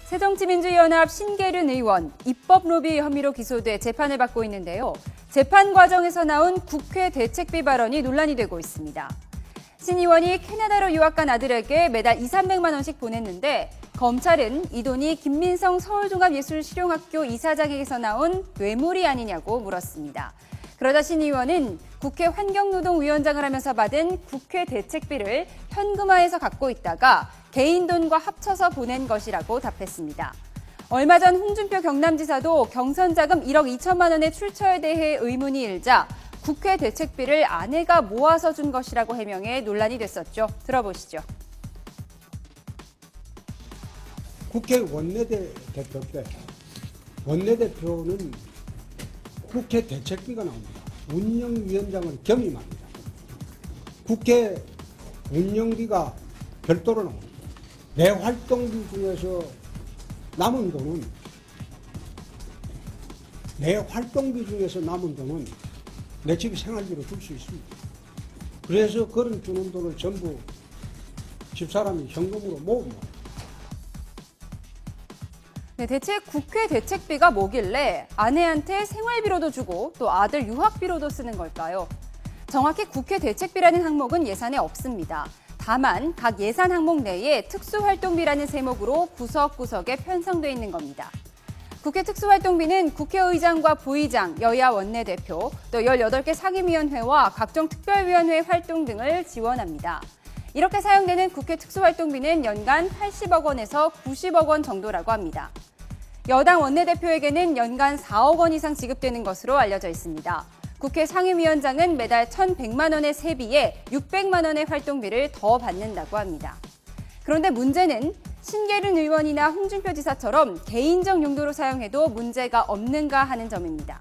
새정치민주연합 신계륜 의원 입법 로비 혐의로 기소돼 재판을 받고 있는데요. 재판 과정에서 나온 국회 대책비 발언이 논란이 되고 있습니다. 신 의원이 캐나다로 유학 간 아들에게 매달 200~300만 원씩 보냈는데 검찰은 이 돈이 김민성 서울종합예술실용학교 이사장에게서 나온 뇌물이 아니냐고 물었습니다. 그러자 신 의원은 국회 환경노동위원장을 하면서 받은 국회 대책비를 현금화해서 갖고 있다가 개인 돈과 합쳐서 보낸 것이라고 답했습니다. 얼마 전 홍준표 경남지사도 경선 자금 1억 2천만 원의 출처에 대해 의문이 일자 국회 대책비를 아내가 모아서 준 것이라고 해명해 논란이 됐었죠. 들어보시죠. 국회 원내대표 때 원내대표는 국회 대책비가 나옵니다. 운영위원장을 겸임합니다. 국회 운영비가 별도로 나옵니다. 내 활동비 중에서 남은 돈은 내 집 생활비로 줄 수 있습니다. 그래서 그런 주는 돈을 전부 집사람이 현금으로 모읍니다. 네, 대체 국회 대책비가 뭐길래 아내한테 생활비로도 주고 또 아들 유학비로도 쓰는 걸까요? 정확히 국회 대책비라는 항목은 예산에 없습니다. 다만 각 예산 항목 내에 특수활동비라는 세목으로 구석구석에 편성돼 있는 겁니다. 국회 특수활동비는 국회의장과 부의장, 여야 원내대표, 또 18개 상임위원회와 각종 특별위원회 활동 등을 지원합니다. 이렇게 사용되는 국회 특수활동비는 연간 80억 원에서 90억 원 정도라고 합니다. 여당 원내대표에게는 연간 4억 원 이상 지급되는 것으로 알려져 있습니다. 국회 상임위원장은 매달 1,100만 원의 세비에 600만 원의 활동비를 더 받는다고 합니다. 그런데 문제는 신계륜 의원이나 홍준표 지사처럼 개인적 용도로 사용해도 문제가 없는가 하는 점입니다.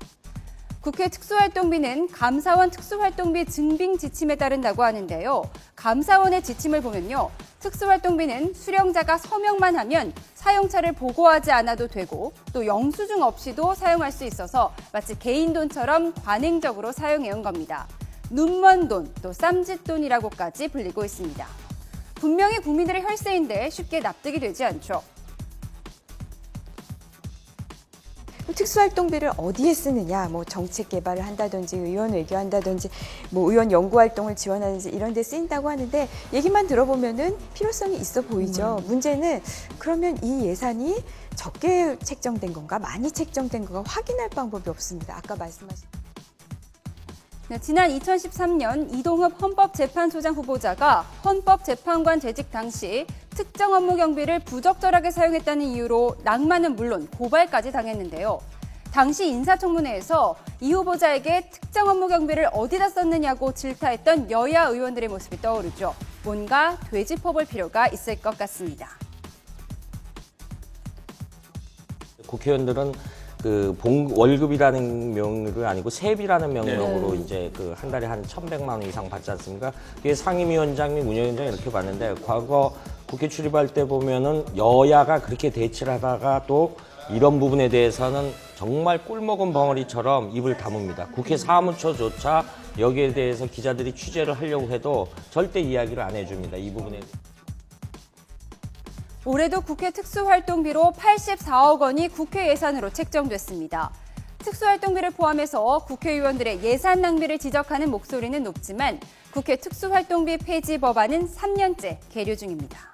국회 특수활동비는 감사원 특수활동비 증빙 지침에 따른다고 하는데요. 감사원의 지침을 보면요. 특수활동비는 수령자가 서명만 하면 사용처를 보고하지 않아도 되고 또 영수증 없이도 사용할 수 있어서 마치 개인 돈처럼 관행적으로 사용해온 겁니다. 눈먼 돈, 또 쌈짓돈이라고까지 불리고 있습니다. 분명히 국민들의 혈세인데 쉽게 납득이 되지 않죠. 특수활동비를 어디에 쓰느냐, 정책 개발을 한다든지 의원 외교한다든지 의원 연구활동을 지원하든지 이런 데 쓰인다고 하는데 얘기만 들어보면은 필요성이 있어 보이죠. 문제는 그러면 이 예산이 적게 책정된 건가 많이 책정된 건가 확인할 방법이 없습니다. 아까 말씀하신 네, 지난 2013년 이동흡 헌법재판소장 후보자가 헌법재판관 재직 당시 특정 업무 경비를 부적절하게 사용했다는 이유로 낙마는 물론 고발까지 당했는데요. 당시 인사청문회에서 이 후보자에게 특정 업무 경비를 어디다 썼느냐고 질타했던 여야 의원들의 모습이 떠오르죠. 뭔가 되짚어볼 필요가 있을 것 같습니다. 국회의원들은 월급이라는 명의로 아니고 세비라는 명목으로 이제 한 달에 한 1,100만 원 이상 받지 않습니까? 그게 상임위원장 및 운영위원장 이렇게 받는데 과거 국회 출입할 때 보면은 여야가 그렇게 대치를 하다가 또 이런 부분에 대해서는 정말 꿀먹은 벙어리처럼 입을 다뭅니다. 국회 사무처조차 여기에 대해서 기자들이 취재를 하려고 해도 절대 이야기를 안 해줍니다. 이 부분에. 올해도 국회 특수활동비로 84억 원이 국회 예산으로 책정됐습니다. 특수활동비를 포함해서 국회의원들의 예산 낭비를 지적하는 목소리는 높지만 국회 특수활동비 폐지 법안은 3년째 계류 중입니다.